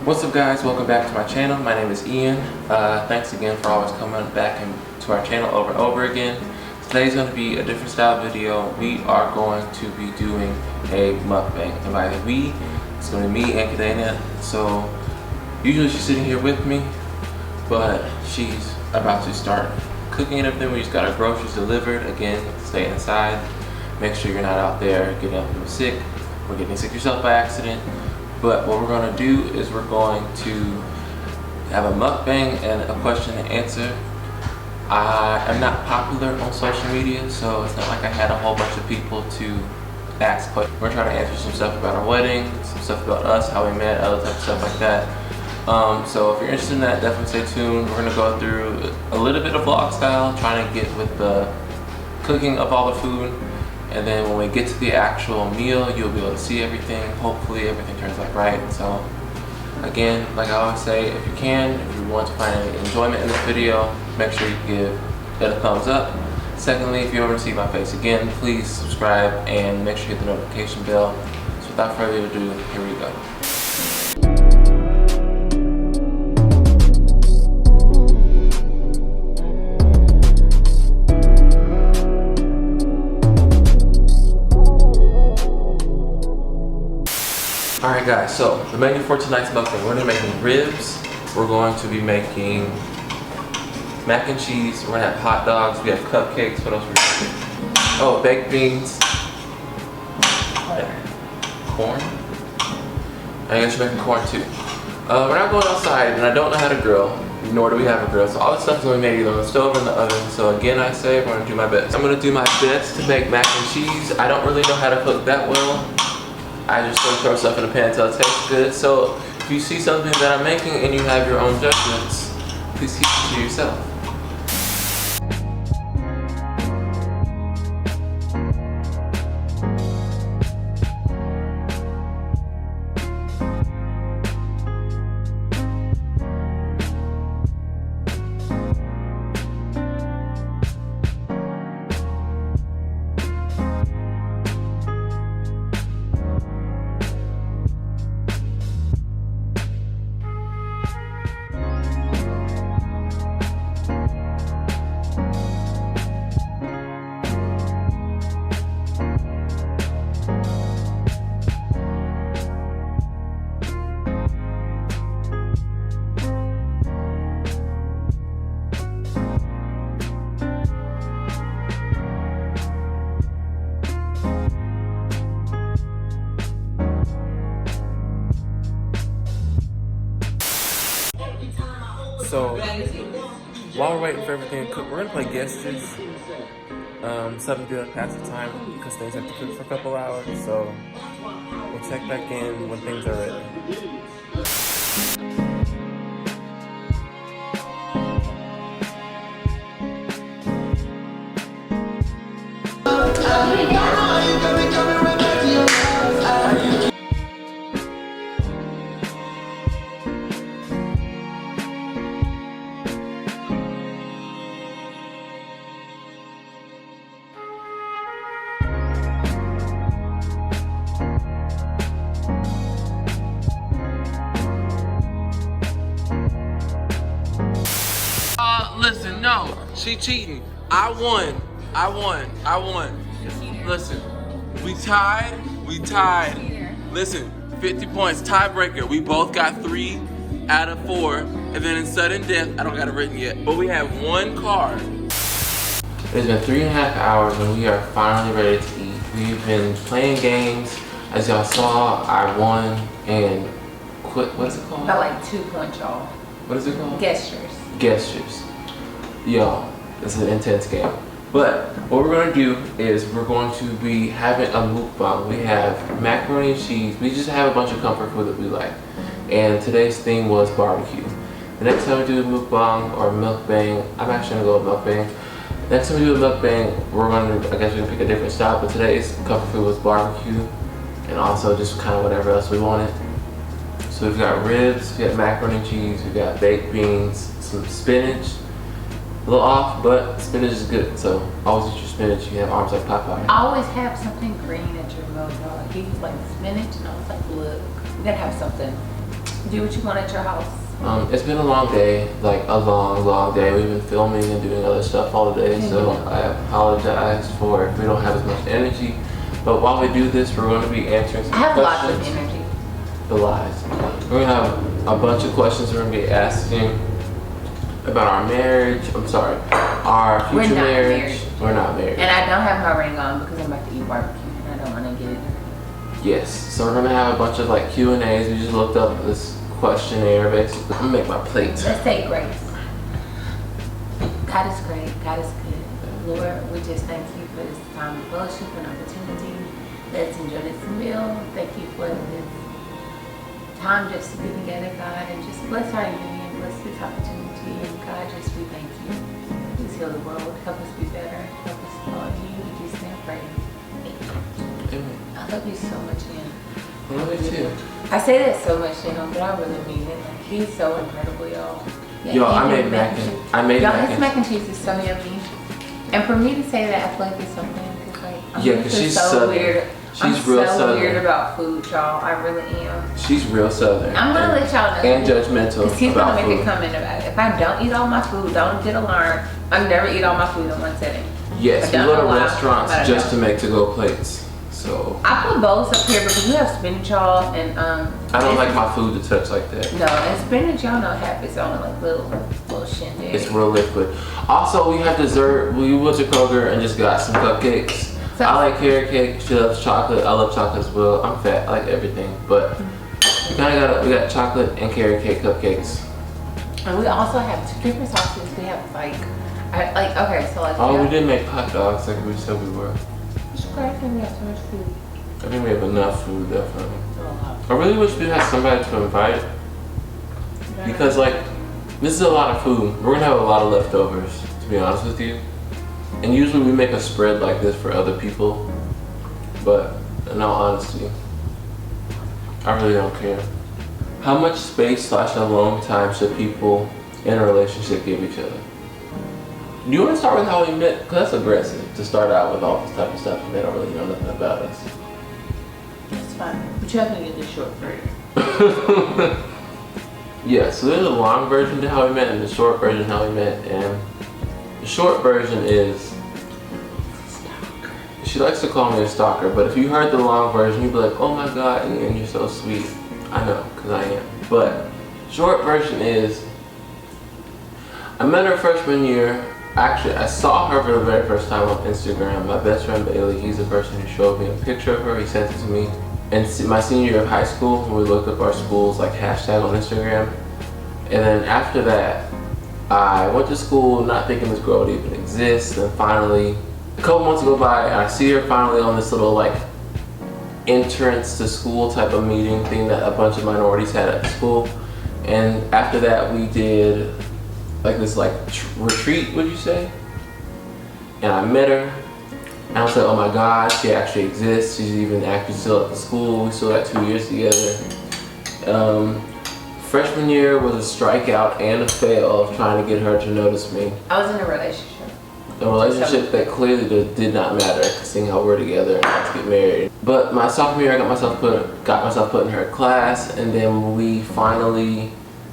What's up guys, welcome back to my channel. My name is Ian. Thanks again for always coming back to our channel over and over again. Today's going to be a different style video. We are going to be doing a mukbang. And by the we, it's going to be me and Kadena. So usually she's sitting here with me, but she's about to start cooking and everything. We just got our groceries delivered. Again, stay inside. Make sure you're not out there getting other people sick or getting sick yourself by accident. But what we're going to do is we're going to have a mukbang and a question and answer. I am not popular on social media, so it's not like I had a whole bunch of people to ask questions. We're trying to answer some stuff about our wedding, some stuff about us, how we met, other type of stuff like that. So if you're interested in that, definitely stay tuned. We're going to go through a little bit of vlog style, trying to get with the cooking of all the food. And then when we get to the actual meal, you'll be able to see everything. Hopefully everything turns out right. So again, like I always say, if you want to find any enjoyment in this video, make sure you give it a thumbs up. Secondly, if you ever see my face again, please subscribe and make sure you hit the notification bell. So without further ado, here we go. Alright guys, so the menu for tonight's mukbang, we're going to be making ribs, we're going to be making mac and cheese, we're going to have hot dogs, we have cupcakes, what else are we making? Oh, baked beans, corn, I guess we're making corn too. We're not going outside and I don't know how to grill, nor do we have a grill, so all this stuff is going to be made either on the stove or in the oven. So again, I say I'm going to do my best. I'm going to do my best to make mac and cheese. I don't really know how to cook that well. I just sort of throw stuff in the pan until it tastes good. So if you see something that I'm making and you have your own judgments, please keep it to yourself. So while we're waiting for everything to cook, we're gonna play gestures. Something to do to pass the time because things have to cook for a couple hours. So we'll check back in when things are ready. Listen, no, she cheating. I won. Listen, we tied. Listen, 50 points, tiebreaker. We both got 3 out of 4. And then in sudden death, I don't got it written yet, but we have 1 card. It's been 3.5 hours and we are finally ready to eat. We've been playing games. As y'all saw, I won and quit. What's it called? About like 2 points, y'all. What is it called? Gestures. Y'all, this is an intense game. But what we're going to do is we're going to be having a mukbang. We have macaroni and cheese. We just have a bunch of comfort food that we like. And today's theme was barbecue. The next time we do a mukbang or mukbang, I'm actually going to go with mukbang. Next time we do a mukbang, we're going to, I guess we're going to pick a different style. But today's comfort food was barbecue. And also just kind of whatever else we wanted. So we've got ribs, we got macaroni and cheese, we've got baked beans, some spinach. A little off, but spinach is good. So always eat your spinach. You have arms like Popeye. I always have something green at your meal. He was like spinach, and I was like, look, you gotta have something Do what you want at your house. It's been a long day, like a long day. We've been filming and doing other stuff all day, so I apologize for if we don't have as much energy. But while we do this, we're going to be answering some questions. I have lots of energy. The lies. We're going to have a bunch of questions we're going to be asking about our marriage. I'm sorry, our future marriage. We're not married. And I don't have my ring on because I'm about to eat barbecue and I don't want to get it. Yes, so we're going to have a bunch of like Q&As. We just looked up this questionnaire basically. I'm gonna make my plate. Let's say grace. God is great. God is good. Lord, we just thank you for this time of fellowship and opportunity. Let's enjoy this meal. Thank you for this time just to be together, God, and just bless our union, bless this opportunity, and God, just we thank you. Please heal the world. Help us be better. Help us follow you. We just stand pray. Amen. I love you so much, Ian. I love you too. I say that so much, you know, but I really mean it. Like, he's so incredible, y'all. Yeah, yo, I made mac and cheese. Y'all, his mac and cheese is so yummy. And for me to say that, I feel like it's something because, like, I'm because she's so southern. weird. She's real so southern. weird about food, y'all. I really am. She's real southern. I'm gonna let y'all know. And judgmental. Because he's about gonna make food. a comment about it. If I don't eat all my food, don't get alarmed. I never eat all my food in one setting. Yes, we don't go to know why, restaurants but I just to don't. make to-go plates. So I put bowls up here because we have spinach, y'all, and I don't like my food to touch like that. No, and spinach, y'all know happens on like little shindig. It's real liquid. Also, we have dessert. We went to Kroger and just got some cupcakes. So, I like carrot cake. She loves chocolate. I love chocolate as well. I'm fat. I like everything, but we got chocolate and carrot cake cupcakes. And we also have two different sauces. We have okay, so like. Oh, we didn't make hot dogs like we said we were. It's okay, I think we have so much food. I think we have enough food, definitely. Oh, I really wish we had somebody to invite because like this is a lot of food. We're gonna have a lot of leftovers, to be honest with you. And usually we make a spread like this for other people, but in all honesty, I really don't care. How much space / alone time should people in a relationship give each other? Do you want to start with how we met? Because that's aggressive to start out with all this type of stuff and they don't really know nothing about us. That's fine. But you have to get the short version. Yeah, so there's a long version to how we met and the short version how we met. And the short version is, she likes to call me a stalker, but if you heard the long version, you'd be like, oh my God, Ian, you're so sweet. I know, because I am. But short version is, I met her freshman year. Actually, I saw her for the very first time on Instagram. My best friend Bailey, he's the person who showed me a picture of her. He sent it to me. And my senior year of high school, when we looked up our schools, like hashtag on Instagram. And then after that, I went to school not thinking this girl would even exist. And finally, a couple months go by and I see her finally on this little like entrance to school type of meeting thing that a bunch of minorities had at school. And after that, we did like this like retreat, would you say? And I met her and I was like, oh my God, she actually exists. She's even actually still at the school. We still got 2 years together. Freshman year was a strikeout and a fail of trying to get her to notice me. I was in a relationship. A relationship that clearly did not matter, seeing how we're together and about to get married. But my sophomore year, I got myself put in her class, and then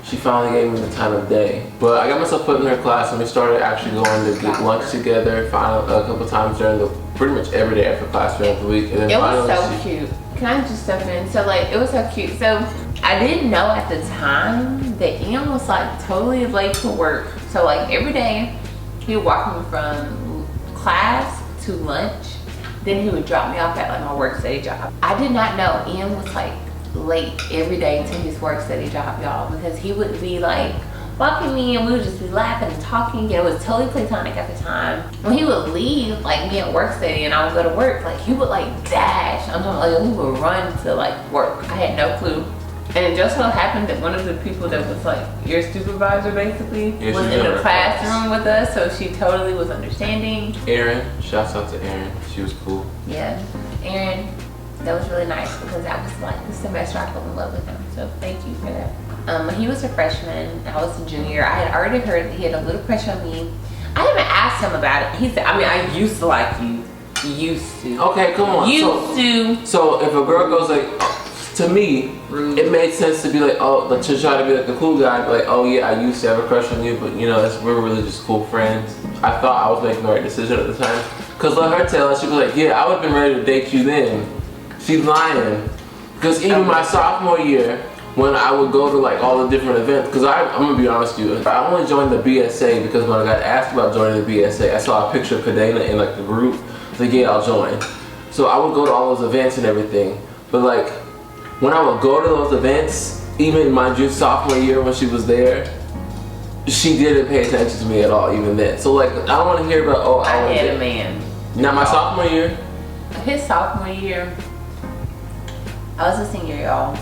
she finally gave me the time of day. But I got myself put in her class and we started actually going to get lunch together a couple times during pretty much every day after class during the week. And then it was so cute. Can I just step in? So like, it was so cute. So I didn't know at the time that Ian was like totally late to work. So like every day he would walk me from class to lunch. Then he would drop me off at like my work study job. I did not know Ian was like late every day to his work study job, y'all, because he would be like walking me and we would just be laughing and talking, and it was totally platonic at the time. When he would leave like me at work study and I would go to work, like he would like dash. I'm talking like he would run to like work. I had no clue. And it just so happened that one of the people that was like your supervisor basically was in the classroom with us, so she totally was understanding. Erin, shouts out to Erin, she was cool. Yeah, Erin. That was really nice because I was like the semester I fell in love with him. So thank you for that. When he was a freshman, I was a junior. I had already heard that he had a little crush on me. I even asked him about it. He said, I mean, I used to like you. Used to. Okay, come on. Used to. So if a girl goes like, to me, it made sense to be like, oh, to try to be like the cool guy, be like, oh yeah, I used to have a crush on you, but you know, we're really just cool friends. I thought I was making the right decision at the time. Cause let her tell us, she was like, yeah, I would have been ready to date you then. She's lying. Cause even my sophomore year, when I would go to like all the different events, cause I'm gonna be honest with you, I only joined the BSA because when I got asked about joining the BSA, I saw a picture of Kadena in like the group. I was like, yeah, I'll join. So I would go to all those events and everything. But like, when I would go to those events, even my sophomore year when she was there, she didn't pay attention to me at all, even then. So like, I don't want to hear about, oh, I had a man. Now my sophomore year? His sophomore year, I was a senior, y'all.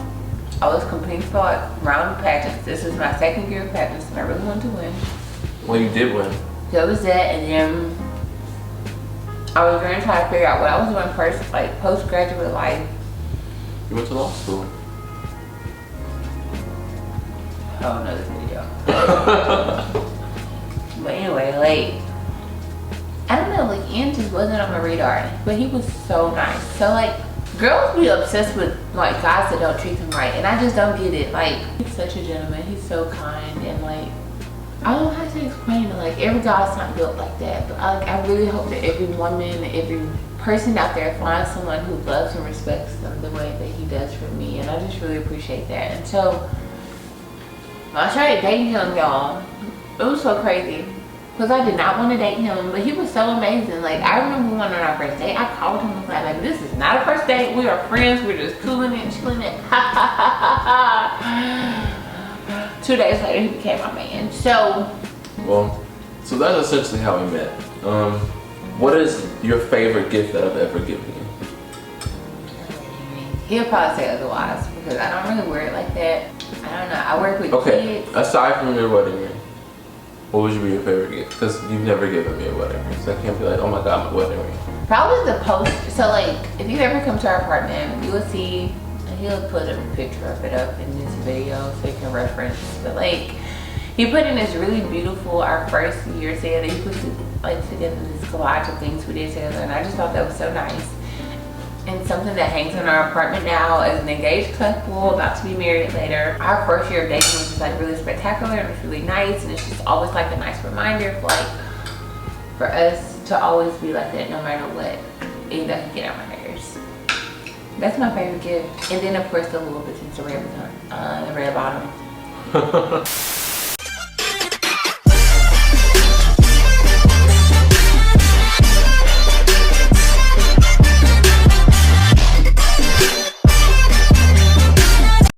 I was competing for like round of pageants. This is my second year of pageants and I really wanted to win. Well, you did win. So it was that, and then I was going to try to figure out what I was doing first, like postgraduate life. You went to law school. Oh, another video. But anyway, like, I don't know, like Ian just wasn't on my radar, but he was so nice. So like, girls be obsessed with like guys that don't treat them right, and I just don't get it. Like, he's such a gentleman, he's so kind, and like, I don't know how to explain it. Like, every guy's not built like that, but I really hope that every woman, every person out there finds someone who loves and respects them the way that he does for me, and I just really appreciate that. And so when I started dating him, y'all, it was so crazy because I did not want to date him, but he was so amazing. Like, I remember when on our first date, I called him and was like, this is not a first date, we are friends, we're just cooling it, chilling it. 2 days later, he became my man. So so that's essentially how we met. What is your favorite gift that I've ever given you? He'll probably say otherwise because I don't really wear it like that. I don't know. I work with kids. Aside from your wedding ring, what would be your favorite gift? Because you've never given me a wedding ring, so I can't be like, oh my god, my wedding ring. Probably the post. So like, if you ever come to our apartment, you will see, and he'll put a picture of it up in this video so you can reference. But like, he put in this really beautiful, our first year together, he put like together this collage of things we did together, and I just thought that was so nice. And something that hangs in our apartment now as an engaged couple about to be married later. Our first year of dating was just like really spectacular and it was really nice, and it's just always like a nice reminder for like, for us to always be like that no matter what. It doesn't get on my nerves. That's my favorite gift. And then of course the little bits, the red bottom.